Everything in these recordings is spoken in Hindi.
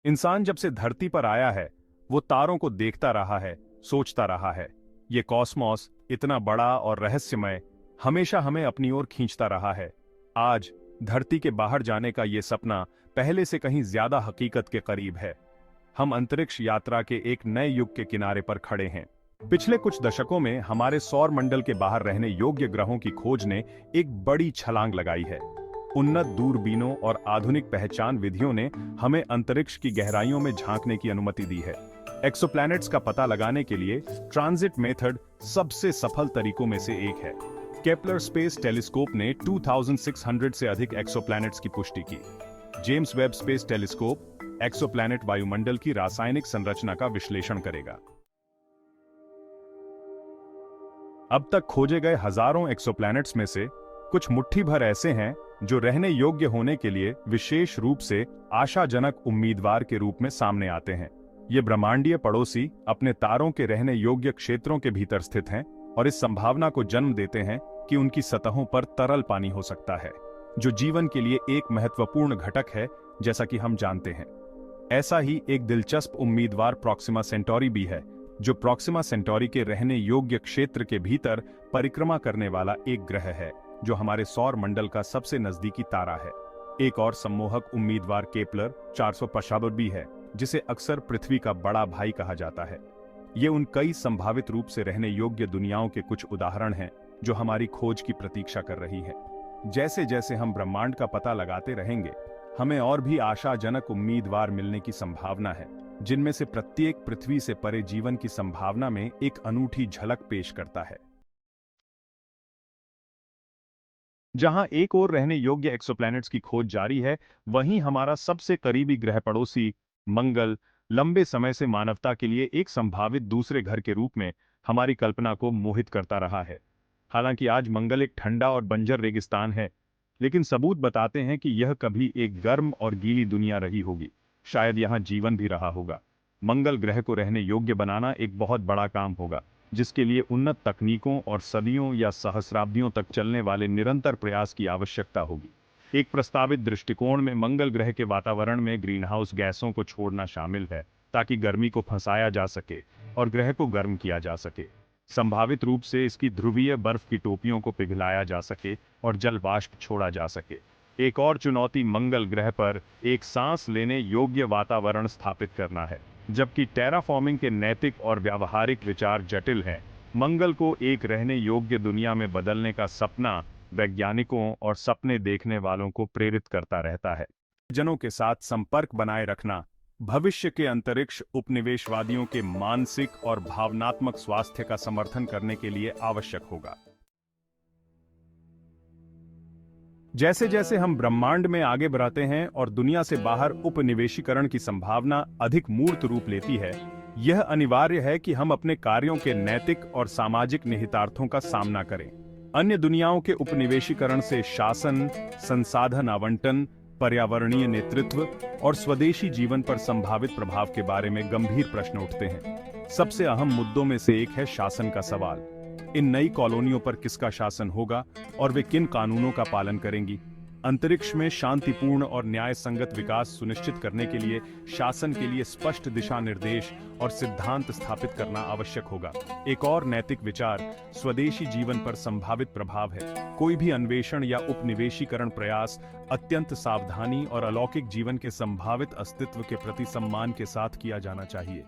इंसान जब से धरती पर आया है, वो तारों को देखता रहा है, सोचता रहा है। ये कॉस्मॉस इतना बड़ा और रहस्यमय हमेशा हमें अपनी ओर खींचता रहा है। आज धरती के बाहर जाने का ये सपना पहले से कहीं ज्यादा हकीकत के करीब है। हम अंतरिक्ष यात्रा के एक नए युग के किनारे पर खड़े हैं। पिछले कुछ दशकों में हमारे सौर मंडल के बाहर रहने योग्य ग्रहों की खोज ने एक बड़ी छलांग लगाई है। उन्नत दूरबीनों और आधुनिक पहचान विधियों ने हमें अंतरिक्ष की गहराइयों में झांकने की अनुमति दी है। एक्सोप्लैनेट्स का पता लगाने के लिए ट्रांजिट मेथड सबसे सफल तरीकों में से एक है। केपलर स्पेस टेलीस्कोप ने 2600 से अधिक एक्सोप्लैनेट्स की पुष्टि की। James Webb space telescope exoplanet वायुमंडल की रासायनिक संरचना का विश्लेषण करेगा। अब तक खोजे गए हजारों एक्सोप्लैनेट्स में से कुछ मुट्ठी भर ऐसे हैं जो रहने योग्य होने के लिए विशेष रूप से आशाजनक उम्मीदवार के रूप में सामने आते हैं। ये ब्रह्मांडीय पड़ोसी अपने तारों के रहने योग्य क्षेत्रों के भीतर स्थित हैं और इस संभावना को जन्म देते हैं कि उनकी सतहों पर तरल पानी हो सकता है, जो जीवन के लिए एक महत्वपूर्ण घटक है, जैसा कि हम जानते हैं। ऐसा ही एक दिलचस्प उम्मीदवार प्रॉक्सिमा सेंटोरी भी है, जो प्रॉक्सिमा सेंटोरी के रहने योग्य क्षेत्र के भीतर परिक्रमा करने वाला एक ग्रह है, जो हमारे सौर मंडल का सबसे नजदीकी तारा है। एक और सम्मोहक उम्मीदवार केपलर 455 भी है, जिसे अक्सर पृथ्वी का बड़ा भाई कहा जाता है। ये उन कई संभावित रूप से रहने योग्य दुनियाओं के कुछ उदाहरण हैं जो हमारी खोज की प्रतीक्षा कर रही है। जैसे जैसे हम ब्रह्मांड का पता लगाते रहेंगे, हमें और भी आशाजनक उम्मीदवार मिलने की संभावना है, जिनमें से प्रत्येक पृथ्वी से परे जीवन की संभावना में एक अनूठी झलक पेश करता है। जहां एक ओर रहने योग्य एक्सोप्लैनेट्स की खोज जारी है, वहीं हमारा सबसे करीबी ग्रह पड़ोसी मंगल लंबे समय से मानवता के लिए एक संभावित दूसरे घर के रूप में हमारी कल्पना को मोहित करता रहा है। हालांकि आज मंगल एक ठंडा और बंजर रेगिस्तान है, लेकिन सबूत बताते हैं कि यह कभी एक गर्म और गीली दुनिया रही होगी। शायद यहां जीवन भी रहा होगा। मंगल ग्रह को रहने योग्य बनाना एक बहुत बड़ा काम होगा, जिसके लिए उन्नत तकनीकों और सदियों या सहस्राब्दियों तक चलने वाले निरंतर प्रयास की आवश्यकता होगी। एक प्रस्तावित दृष्टिकोण में मंगल ग्रह के वातावरण में ग्रीनहाउस गैसों को छोड़ना शामिल है, ताकि गर्मी को फंसाया जा सके और ग्रह को गर्म किया जा सके। संभावित रूप से इसकी ध्रुवीय बर्फ की टोपियों को पिघलाया जा सके और जल वाष्प छोड़ा जा सके। एक और चुनौती मंगल ग्रह पर एक सांस लेने योग्य वातावरण स्थापित करना है। जबकि टेराफॉर्मिंग के नैतिक और व्यावहारिक विचार जटिल हैं, मंगल को एक रहने योग्य दुनिया में बदलने का सपना वैज्ञानिकों और सपने देखने वालों को प्रेरित करता रहता है। जनों के साथ संपर्क बनाए रखना भविष्य के अंतरिक्ष उपनिवेशवादियों के मानसिक और भावनात्मक स्वास्थ्य का समर्थन करने के लिए आवश्यक होगा। जैसे जैसे हम ब्रह्मांड में आगे बढ़ते हैं और दुनिया से बाहर उपनिवेशीकरण की संभावना अधिक मूर्त रूप लेती है, यह अनिवार्य है कि हम अपने कार्यों के नैतिक और सामाजिक निहितार्थों का सामना करें। अन्य दुनियाओं के उपनिवेशीकरण से शासन, संसाधन आवंटन, पर्यावरणीय नेतृत्व और स्वदेशी जीवन पर संभावित प्रभाव के बारे में गंभीर प्रश्न उठते हैं। सबसे अहम मुद्दों में से एक है शासन का सवाल। इन नई कॉलोनियों पर किसका शासन होगा और वे किन कानूनों का पालन करेंगी? अंतरिक्ष में शांतिपूर्ण और न्याय संगत विकास सुनिश्चित करने के लिए शासन के लिए स्पष्ट दिशा निर्देश और सिद्धांत स्थापित करना आवश्यक होगा। एक और नैतिक विचार स्वदेशी जीवन पर संभावित प्रभाव है। कोई भी अन्वेषण या उपनिवेशीकरण प्रयास अत्यंत सावधानी और अलौकिक जीवन के संभावित अस्तित्व के प्रति सम्मान के साथ किया जाना चाहिए।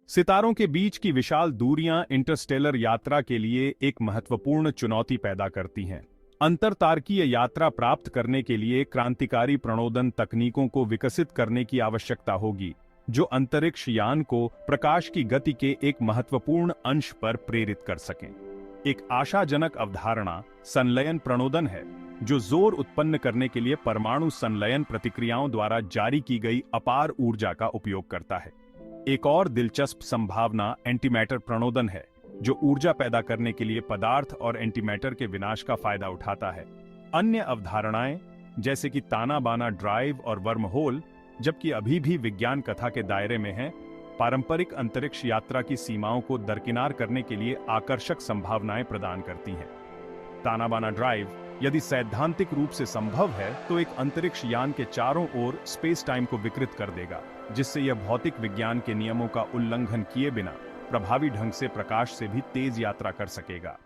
सितारों के बीच की विशाल दूरियां इंटरस्टेलर यात्रा के लिए एक महत्वपूर्ण चुनौती पैदा करती हैं। अंतरतारकीय यात्रा प्राप्त करने के लिए क्रांतिकारी प्रणोदन तकनीकों को विकसित करने की आवश्यकता होगी, जो अंतरिक्ष यान को प्रकाश की गति के एक महत्वपूर्ण अंश पर प्रेरित कर सकें। एक आशाजनक अवधारणा संलयन प्रणोदन है, जो जोर उत्पन्न करने के लिए परमाणु संलयन प्रतिक्रियाओं द्वारा जारी की गई अपार ऊर्जा का उपयोग करता है। एक और दिलचस्प संभावना एंटीमैटर प्रणोदन है, जो ऊर्जा पैदा करने के लिए पदार्थ और एंटीमैटर के विनाश का फायदा उठाता है। अन्य अवधारणाएं जैसे कि ताना बाना ड्राइव और वर्महोल, जबकि अभी भी विज्ञान कथा के दायरे में हैं, पारंपरिक अंतरिक्ष यात्रा की सीमाओं को दरकिनार करने के लिए आकर्षक संभावनाएं प्रदान करती हैं। ताना बाना ड्राइव यदि सैद्धांतिक रूप से संभव है तो एक अंतरिक्ष यान के चारों ओर स्पेस टाइम को विकृत कर देगा, जिससे यह भौतिक विज्ञान के नियमों का उल्लंघन किए बिना प्रभावी ढंग से प्रकाश से भी तेज यात्रा कर सकेगा।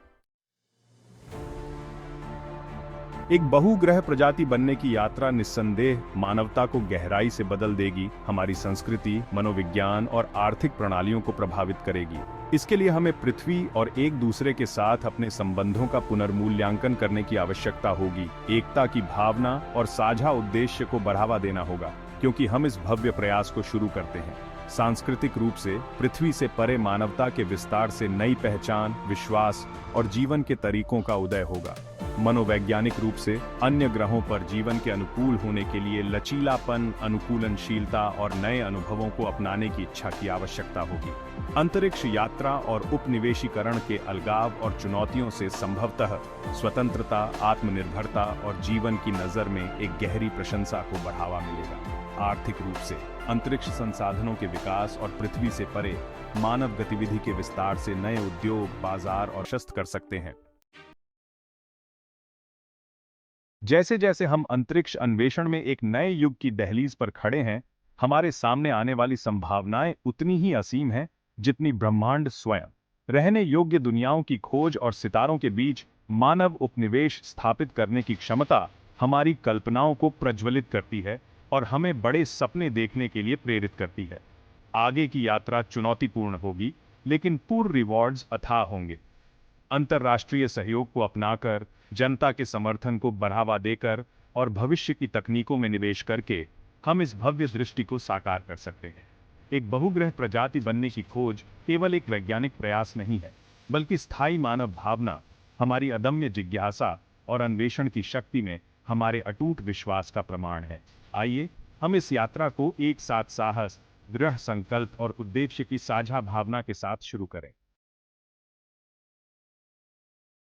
एक बहुग्रह प्रजाति बनने की यात्रा निस्संदेह मानवता को गहराई से बदल देगी, हमारी संस्कृति, मनोविज्ञान और आर्थिक प्रणालियों को प्रभावित करेगी। इसके लिए हमें पृथ्वी और एक दूसरे के साथ अपने संबंधों का पुनर्मूल्यांकन करने की आवश्यकता होगी। एकता की भावना और साझा उद्देश्य को बढ़ावा देना होगा, क्योंकि हम इस भव्य प्रयास को शुरू करते हैं। सांस्कृतिक रूप से पृथ्वी से परे मानवता के विस्तार से नई पहचान, विश्वास और जीवन के तरीकों का उदय होगा। मनोवैज्ञानिक रूप से अन्य ग्रहों पर जीवन के अनुकूल होने के लिए लचीलापन, अनुकूलनशीलता और नए अनुभवों को अपनाने की इच्छा की आवश्यकता होगी। अंतरिक्ष यात्रा और उपनिवेशीकरण के अलगाव और चुनौतियों से संभवतः स्वतंत्रता, आत्मनिर्भरता और जीवन की नजर में एक गहरी प्रशंसा को बढ़ावा मिलेगा। आर्थिक रूप से अंतरिक्ष संसाधनों के विकास और पृथ्वी से परे मानव गतिविधि के विस्तार से नए उद्योग, बाजार और शस्त्र कर सकते हैं। जैसे जैसे हम अंतरिक्ष अन्वेषण में एक नए युग की दहलीज पर खड़े हैं, हमारे सामने आने वाली संभावनाएं उतनी ही असीम हैं जितनी ब्रह्मांड स्वयं। रहने योग्य दुनियाओं की खोज और सितारों के बीच मानव उपनिवेश स्थापित करने की क्षमता हमारी कल्पनाओं को प्रज्वलित करती है और हमें बड़े सपने देखने के लिए प्रेरित करती है। आगे की यात्रा चुनौतीपूर्ण होगी, लेकिन पूर्ण रिवॉर्ड्स अथाह होंगे। अंतर्राष्ट्रीय सहयोग को अपनाकर, जनता के समर्थन को बढ़ावा देकर और भविष्य की तकनीकों में निवेश करके हम इस भव्य दृष्टि को साकार कर सकते हैं। एक बहुग्रह प्रजाति बनने की खोज केवल एक वैज्ञानिक प्रयास नहीं है, बल्कि स्थायी मानव भावना, हमारी अदम्य जिज्ञासा और अन्वेषण की शक्ति में हमारे अटूट विश्वास का प्रमाण है। आइए हम इस यात्रा को एक साथ साहस, दृढ़ संकल्प और उद्देश्य की साझा भावना के साथ शुरू करें।